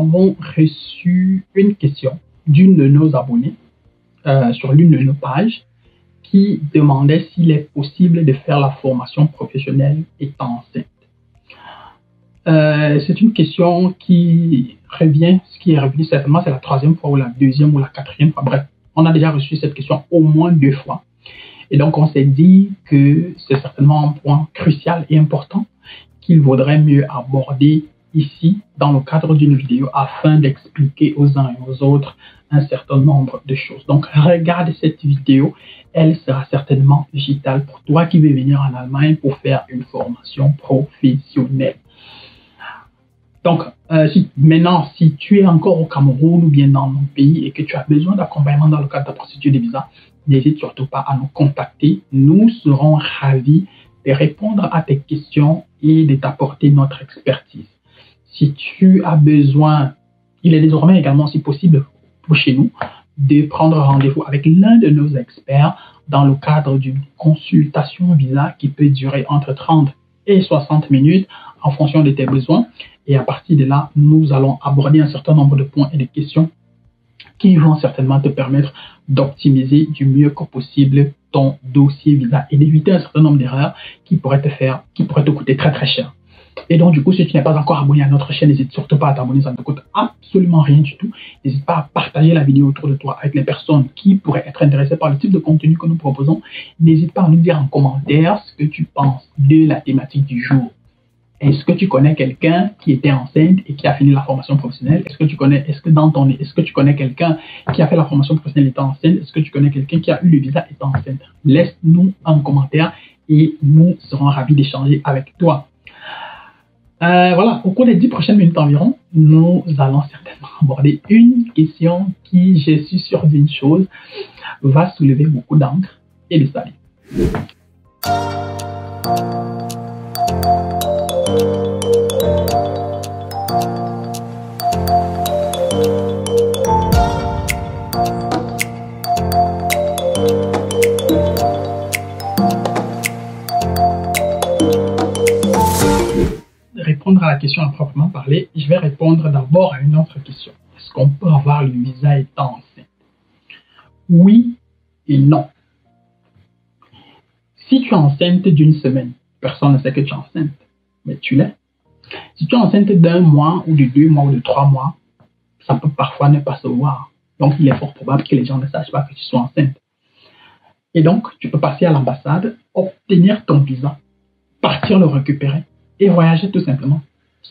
avons reçu une question d'une de nos abonnés sur l'une de nos pages qui demandait s'il est possible de faire la formation professionnelle étant enceinte. C'est une question qui revient, ce qui est revenu certainement, c'est la troisième fois ou la deuxième ou la quatrième fois. Bref, on a déjà reçu cette question au moins 2 fois. Et donc, on s'est dit que c'est certainement un point crucial et important qu'il vaudrait mieux aborder ici dans le cadre d'une vidéo afin d'expliquer aux uns et aux autres un certain nombre de choses. Donc, regarde cette vidéo, elle sera certainement vitale pour toi qui veux venir en Allemagne pour faire une formation professionnelle. Donc, si tu es encore au Cameroun ou bien dans mon pays et que tu as besoin d'accompagnement dans le cadre de ta procédure de visa, n'hésite surtout pas à nous contacter. Nous serons ravis de répondre à tes questions et de t'apporter notre expertise. Si tu as besoin, il est désormais également aussi possible pour chez nous de prendre rendez-vous avec l'un de nos experts dans le cadre d'une consultation visa qui peut durer entre 30 et 60 minutes en fonction de tes besoins. Et à partir de là, nous allons aborder un certain nombre de points et de questions qui vont certainement te permettre d'optimiser du mieux que possible ton dossier visa et d'éviter un certain nombre d'erreurs qui pourraient te coûter très très cher. Et donc du coup, si tu n'es pas encore abonné à notre chaîne, n'hésite surtout pas à t'abonner, ça ne te coûte absolument rien du tout. N'hésite pas à partager la vidéo autour de toi avec les personnes qui pourraient être intéressées par le type de contenu que nous proposons. N'hésite pas à nous dire en commentaire ce que tu penses de la thématique du jour. Est-ce que tu connais quelqu'un qui était enceinte et qui a fini la formation professionnelle? Est-ce que tu connais quelqu'un qui a fait la formation professionnelle étant enceinte? Est-ce que tu connais quelqu'un qui a eu le visa étant enceinte? Laisse-nous un commentaire et nous serons ravis d'échanger avec toi. Voilà, au cours des 10 prochaines minutes environ, nous allons certainement aborder une question qui, je suis sûr d'une chose, va soulever beaucoup d'encre et de salive. Répondre à la question à proprement parler, je vais répondre d'abord à une autre question. Est-ce qu'on peut avoir le visa étant enceinte? Oui et non. Si tu es enceinte d'une semaine, personne ne sait que tu es enceinte, mais tu l'es. Si tu es enceinte d'1 mois ou de 2 mois ou de 3 mois, ça peut parfois ne pas se voir. Donc, il est fort probable que les gens ne sachent pas que tu sois enceinte. Et donc, tu peux passer à l'ambassade, obtenir ton visa, partir le récupérer et voyager tout simplement,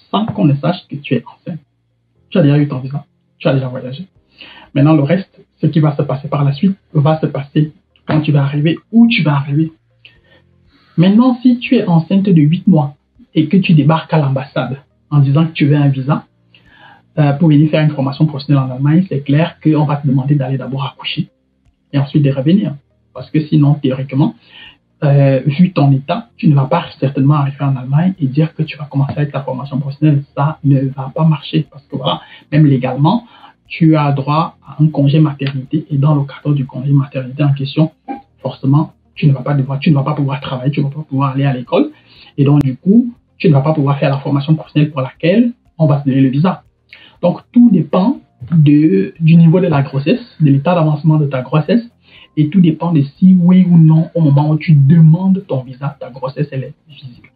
sans qu'on ne sache que tu es enceinte. Tu as déjà eu ton visa, tu as déjà voyagé. Maintenant, le reste, ce qui va se passer par la suite, va se passer quand tu vas arriver, où tu vas arriver. Maintenant, si tu es enceinte de 8 mois et que tu débarques à l'ambassade en disant que tu veux un visa pour venir faire une formation professionnelle en Allemagne, c'est clair qu'on va te demander d'aller d'abord accoucher et ensuite de revenir. Parce que sinon, théoriquement, vu ton état, tu ne vas pas certainement arriver en Allemagne et dire que tu vas commencer avec ta formation professionnelle. Ça ne va pas marcher parce que voilà, même légalement, tu as droit à un congé maternité et dans le cadre du congé maternité en question, forcément, tu ne vas pas pouvoir travailler, tu ne vas pas pouvoir aller à l'école et donc du coup, tu ne vas pas pouvoir faire la formation professionnelle pour laquelle on va te donner le visa. Donc, tout dépend du niveau de la grossesse, de l'état d'avancement de ta grossesse. Et tout dépend de si oui ou non, au moment où tu demandes ton visa, ta grossesse, elle est visible.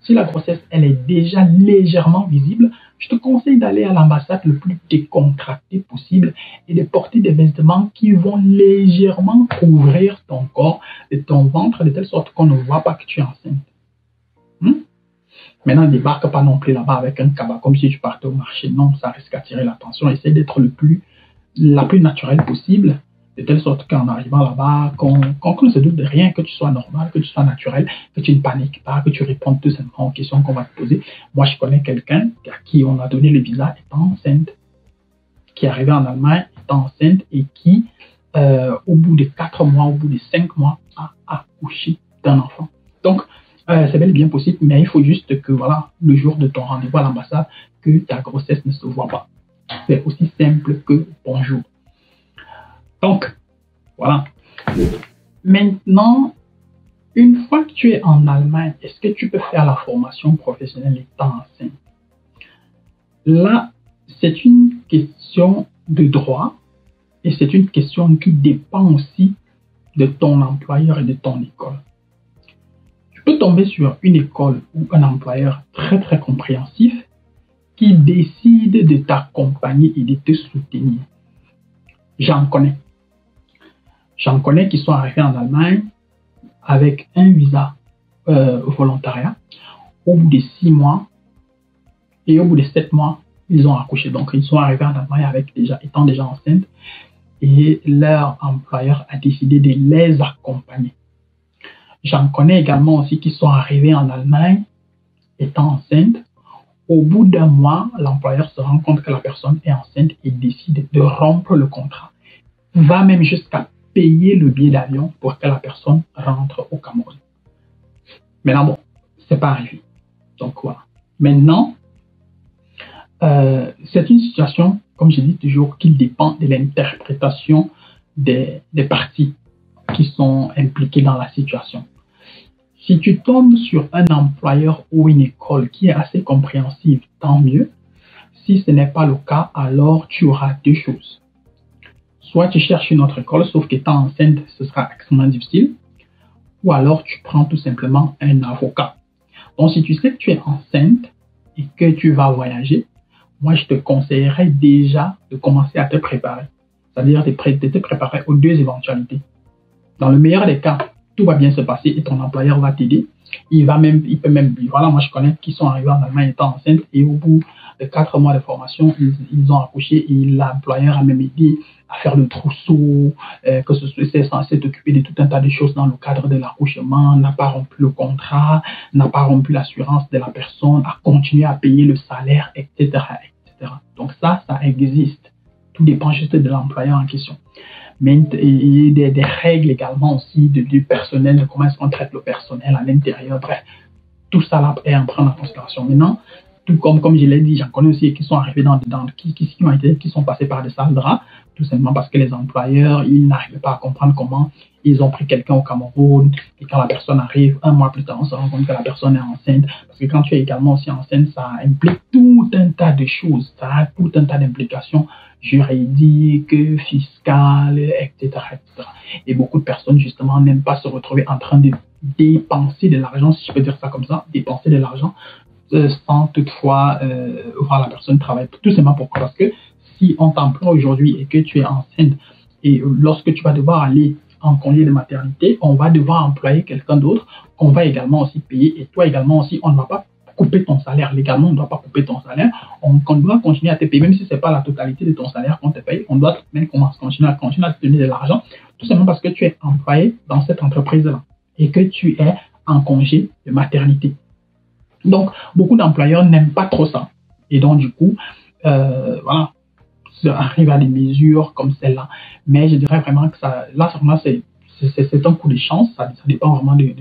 Si la grossesse, elle est déjà légèrement visible, je te conseille d'aller à l'ambassade le plus décontracté possible et de porter des vêtements qui vont légèrement couvrir ton corps et ton ventre de telle sorte qu'on ne voit pas que tu es enceinte. Maintenant, ne débarque pas non plus là-bas avec un cabas comme si tu partais au marché. Non, ça risque d'attirer l'attention. Essaye d'être la plus naturelle possible. De telle sorte qu'en arrivant là-bas, qu'on ne se doute de rien, que tu sois normal, que tu sois naturel, que tu ne paniques pas, que tu répondes tout simplement aux questions qu'on va te poser. Moi, je connais quelqu'un à qui on a donné le visa étant enceinte, qui est arrivé en Allemagne étant enceinte et qui, au bout de 4 mois, au bout de 5 mois, a accouché d'un enfant. Donc, c'est bel et bien possible, mais il faut juste que, voilà, le jour de ton rendez-vous à l'ambassade, que ta grossesse ne se voit pas. C'est aussi simple que bonjour. Donc, voilà. Maintenant, une fois que tu es en Allemagne, est-ce que tu peux faire la formation professionnelle étant enceinte? Là, c'est une question de droit et c'est une question qui dépend aussi de ton employeur et de ton école. Tu peux tomber sur une école ou un employeur très très compréhensif qui décide de t'accompagner et de te soutenir. J'en connais. J'en connais qui sont arrivés en Allemagne avec un visa volontariat. Au bout de 6 mois et au bout de 7 mois, ils ont accouché. Donc, ils sont arrivés en Allemagne étant déjà enceintes et leur employeur a décidé de les accompagner. J'en connais également aussi qui sont arrivés en Allemagne étant enceintes. Au bout d'un mois, l'employeur se rend compte que la personne est enceinte et décide de rompre le contrat. Va même jusqu'à payer le billet d'avion pour que la personne rentre au Cameroun. Maintenant, bon, c'est pas arrivé. Donc voilà. Maintenant, c'est une situation, comme je dis toujours, qui dépend de l'interprétation des parties qui sont impliquées dans la situation. Si tu tombes sur un employeur ou une école qui est assez compréhensive, tant mieux. Si ce n'est pas le cas, alors tu auras deux choses. Soit tu cherches une autre école, sauf qu'étant enceinte, ce sera extrêmement difficile. Ou alors tu prends tout simplement un avocat. Donc si tu sais que tu es enceinte et que tu vas voyager, moi je te conseillerais déjà de commencer à te préparer. C'est-à-dire de te préparer aux deux éventualités. Dans le meilleur des cas, tout va bien se passer et ton employeur va t'aider. Voilà, moi je connais qui sont arrivés en Allemagne étant enceintes et au bout de 4 mois de formation, ils ont accouché et l'employeur a même aidé à faire le trousseau, que ce soit c'est censé t'occuper de tout un tas de choses dans le cadre de l'accouchement, n'a pas rompu le contrat, n'a pas rompu l'assurance de la personne, a continué à payer le salaire, etc., etc. Donc ça existe. Tout dépend juste de l'employeur en question. Mais il y a des règles également aussi du personnel, de comment est-ce qu'on traite le personnel à l'intérieur. Bref, tout ça là est à prendre en considération. Maintenant, tout comme je l'ai dit, j'en connais aussi qui sont arrivés qui sont passés par des sales draps, tout simplement parce que les employeurs, ils n'arrivaient pas à comprendre comment ils ont pris quelqu'un au Cameroun et quand la personne arrive, 1 mois plus tard, on se rend compte que la personne est enceinte. Parce que quand tu es également aussi enceinte, ça implique tout un tas de choses, ça a tout un tas d'implications juridiques, fiscales, etc., etc. Et beaucoup de personnes, justement, n'aiment pas se retrouver en train de dépenser de l'argent, si je peux dire ça comme ça, dépenser de l'argent sans toutefois voir la personne travailler. Tout simplement pourquoi? Parce que si on t'emploie aujourd'hui et que tu es enceinte et lorsque tu vas devoir aller en congé de maternité, on va devoir employer quelqu'un d'autre qu'on va également aussi payer et toi également aussi, on ne va pas couper ton salaire. Légalement, on ne doit pas couper ton salaire. On doit continuer à te payer, même si ce n'est pas la totalité de ton salaire qu'on te paye, on doit même continuer à te donner de l'argent, tout simplement parce que tu es employé dans cette entreprise-là et que tu es en congé de maternité. Donc, beaucoup d'employeurs n'aiment pas trop ça. Et donc, du coup, voilà, ça arrive à des mesures comme celle-là. Mais je dirais vraiment que ça, là, c'est un coup de chance. Ça dépend vraiment de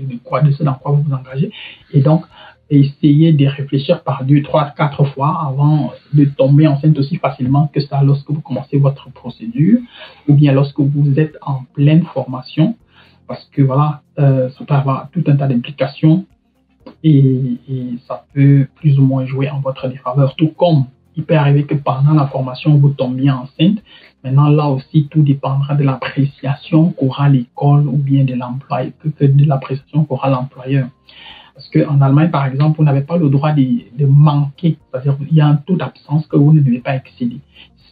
ce dans quoi vous vous engagez. Et donc, essayez de réfléchir par 2, 3, 4 fois avant de tomber enceinte aussi facilement que ça lorsque vous commencez votre procédure ou bien lorsque vous êtes en pleine formation. Parce que voilà, ça peut avoir tout un tas d'implications. Et ça peut plus ou moins jouer en votre défaveur. Tout comme il peut arriver que pendant la formation, vous tombiez enceinte. Maintenant, là aussi, tout dépendra de l'appréciation qu'aura l'école ou bien de l'employeur, de l'appréciation qu'aura l'employeur. Parce qu'en Allemagne, par exemple, vous n'avez pas le droit de manquer. C'est-à-dire qu'il y a un taux d'absence que vous ne devez pas excéder.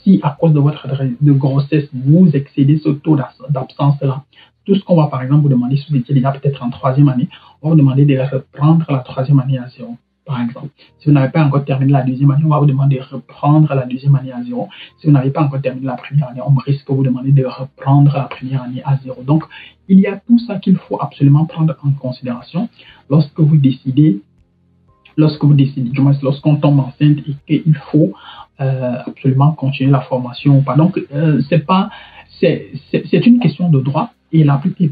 Si à cause de votre grossesse, vous excédez ce taux d'absence-là, tout ce qu'on va par exemple vous demander, si vous étiez déjà peut-être en 3e année, on va vous demander de reprendre la 3e année à 0, par exemple. Si vous n'avez pas encore terminé la 2e année, on va vous demander de reprendre la 2e année à 0. Si vous n'avez pas encore terminé la 1re année, on risque de vous demander de reprendre la 1re année à 0. Donc, il y a tout ça qu'il faut absolument prendre en considération lorsque vous décidez, du moins lorsqu'on tombe enceinte et qu'il faut absolument continuer la formation ou pas. Donc, c'est une question de droit. Et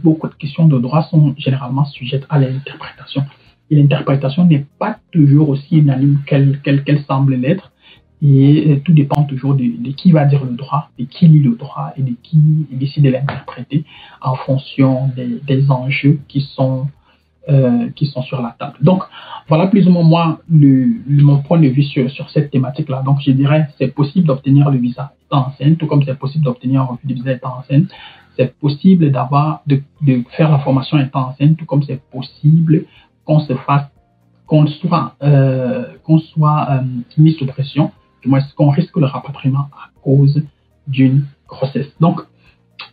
beaucoup de questions de droit sont généralement sujettes à l'interprétation. Et l'interprétation n'est pas toujours aussi unanime qu'elle semble l'être. Et tout dépend toujours de qui va dire le droit, de qui lit le droit et de qui décide de l'interpréter en fonction des enjeux qui sont qui sont sur la table. Donc, voilà plus ou moins moi mon point de vue sur cette thématique-là. Donc, je dirais c'est possible d'obtenir le visa étant enceinte, tout comme c'est possible d'obtenir un refus de visa étant enceinte. C'est possible de faire la formation étant enceinte, tout comme c'est possible qu'on soit mis sous pression, du moins qu'on risque le rapatriement à cause d'une grossesse. Donc,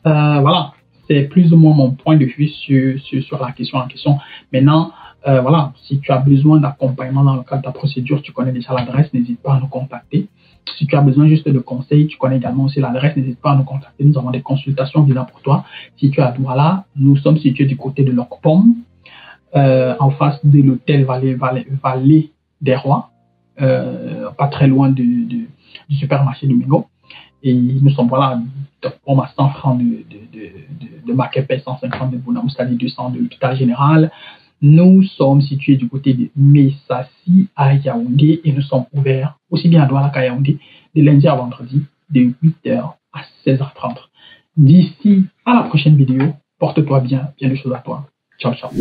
voilà, c'est plus ou moins mon point de vue sur la question en question. Maintenant, voilà, si tu as besoin d'accompagnement dans le cadre de ta procédure, tu connais déjà l'adresse, n'hésite pas à nous contacter. Si tu as besoin juste de conseils, tu connais également aussi l'adresse, n'hésite pas à nous contacter. Nous avons des consultations visant pour toi. Si tu es à Douala, nous sommes situés du côté de l'Okpom, en face de l'hôtel Vallée des Rois, pas très loin du supermarché du Migo. Et nous sommes, voilà, on a 100 francs de Makepe, 150 de Bounamoussali, 200 de l'hôpital général. Nous sommes situés du côté de Messassi à Yaoundé et nous sommes ouverts aussi bien à Douala qu'à Yaoundé de lundi à vendredi de 8h à 16h30. D'ici à la prochaine vidéo, porte-toi bien, bien de choses à toi. Ciao, ciao.